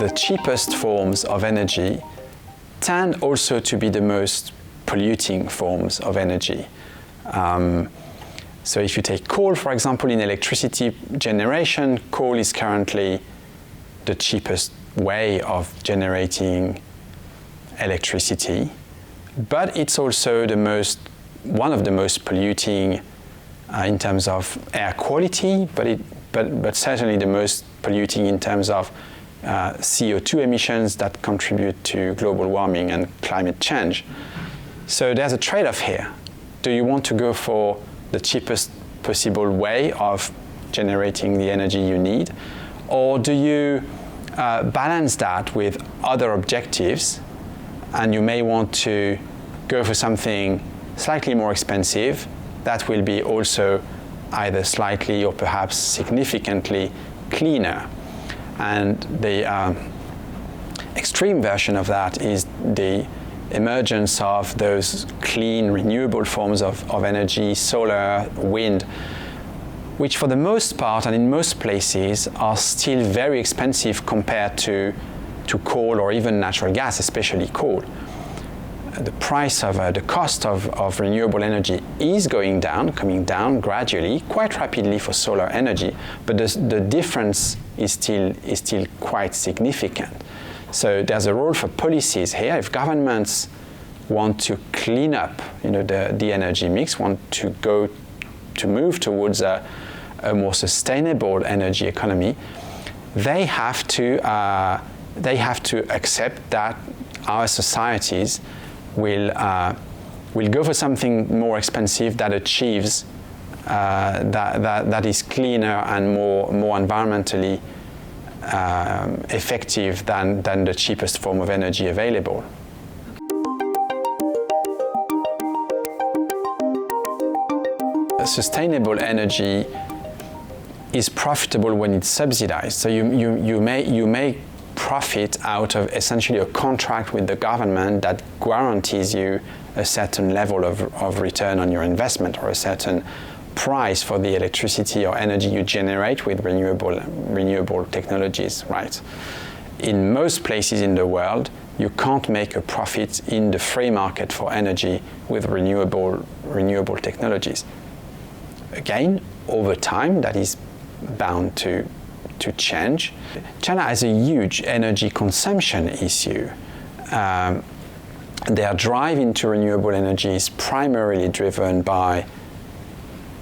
the cheapest forms of energy tend also to be the most polluting forms of energy. So if you take coal, for example, in electricity generation, coal is currently the cheapest way of generating electricity, but it's also one of the most polluting in terms of air quality, but certainly the most polluting in terms of CO2 emissions that contribute to global warming and climate change. So there's a trade-off here. Do you want to go for the cheapest possible way of generating the energy you need, or do you balance that with other objectives, and you may want to go for something slightly more expensive that will be also either slightly or perhaps significantly cleaner? And the extreme version of that is the emergence of those clean, renewable forms of energy, solar, wind, which for the most part and in most places are still very expensive compared to coal or even natural gas, especially coal. The price of the cost of renewable energy is coming down gradually, quite rapidly for solar energy, but the difference is still quite significant. So there's a role for policies here. If governments want to clean up, the energy mix, want to move towards a more sustainable energy economy, they have to accept that our societies will go for something more expensive that achieves that is cleaner and more environmentally effective than the cheapest form of energy available. Sustainable energy is profitable when it's subsidized. So you may profit out of essentially a contract with the government that guarantees you a certain level of return on your investment, or a certain price for the electricity or energy you generate with renewable technologies, right? In most places in the world, you can't make a profit in the free market for energy with renewable technologies. Again, over time, that is bound to change. China has a huge energy consumption issue. Their drive into renewable energy is primarily driven by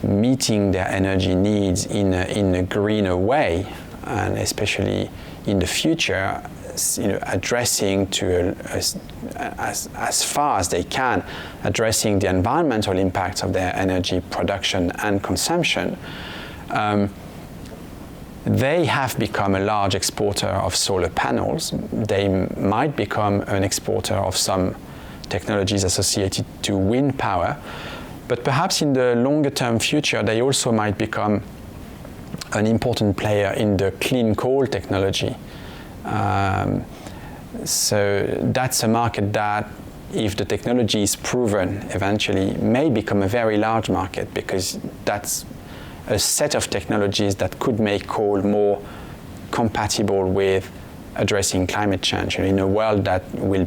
meeting their energy needs in a greener way, and especially in the future, addressing as far as they can, addressing the environmental impacts of their energy production and consumption. They have become a large exporter of solar panels. They might become an exporter of some technologies associated to wind power, but perhaps in the longer term future, they also might become an important player in the clean coal technology. So that's a market that, if the technology is proven, eventually may become a very large market, because that's a set of technologies that could make coal more compatible with addressing climate change in a world that will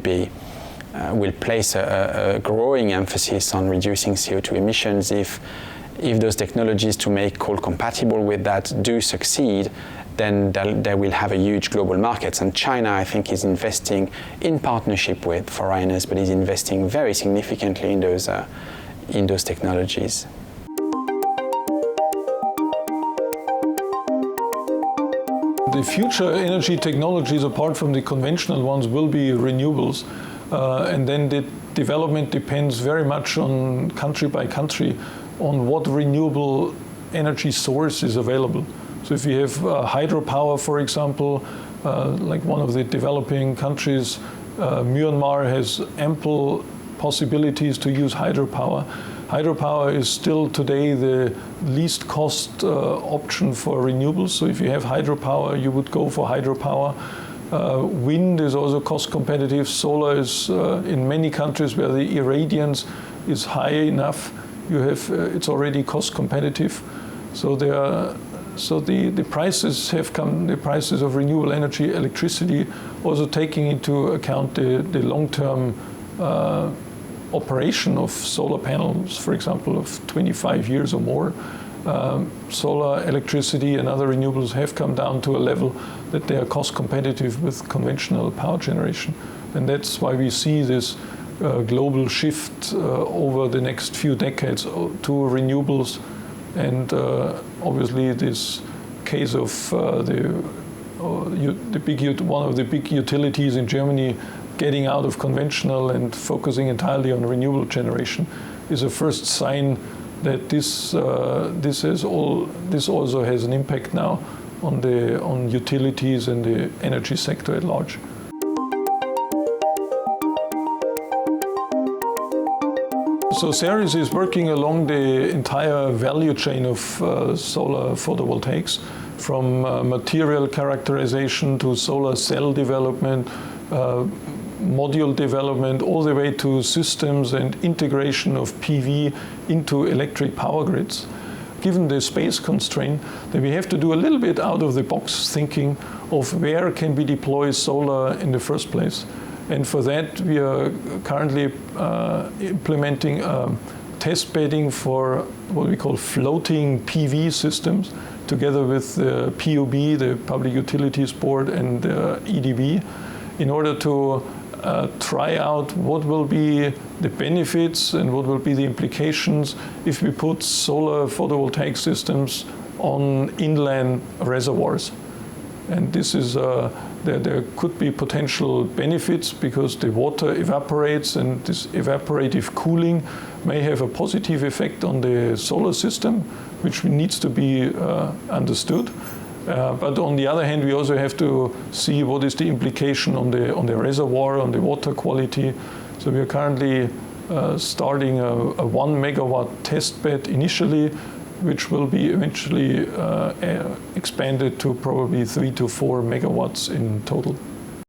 place a growing emphasis on reducing CO2 emissions. If those technologies to make coal compatible with that do succeed, then they will have a huge global markets. And China, I think, is investing in partnership with foreigners, but is investing very significantly in those technologies. The future energy technologies, apart from the conventional ones, will be renewables. And then the development depends very much on country by country on what renewable energy source is available. So if you have hydropower, for example, like one of the developing countries, Myanmar has ample possibilities to use hydropower. Hydropower is still today the least cost option for renewables. So if you have hydropower, you would go for hydropower. Wind is also cost competitive. Solar is in many countries where the irradiance is high enough, it's already cost competitive. So there are So the prices have come, the prices of renewable energy, electricity, also taking into account the long-term operation of solar panels, for example, of 25 years or more. Solar electricity and other renewables have come down to a level that they are cost competitive with conventional power generation. And that's why we see this global shift over the next few decades to renewables. And obviously this case of one of the big utilities in Germany getting out of conventional and focusing entirely on renewable generation is a first sign that this also has an impact now on utilities and the energy sector at large. So Ceres is working along the entire value chain of solar photovoltaics, from material characterization to solar cell development, module development, all the way to systems and integration of PV into electric power grids. Given the space constraint, then we have to do a little bit out of the box thinking of where can we deploy solar in the first place. And for that, we are currently implementing test bedding for what we call floating PV systems, together with the PUB, the Public Utilities Board, and the EDB, in order to try out what will be the benefits and what will be the implications if we put solar photovoltaic systems on inland reservoirs. And this is there could be potential benefits because the water evaporates, and this evaporative cooling may have a positive effect on the solar system, which needs to be understood. But on the other hand, we also have to see what is the implication on the reservoir, on the water quality. So we are currently starting a 1 megawatt test bed initially, which will be eventually expanded to probably 3 to 4 megawatts in total.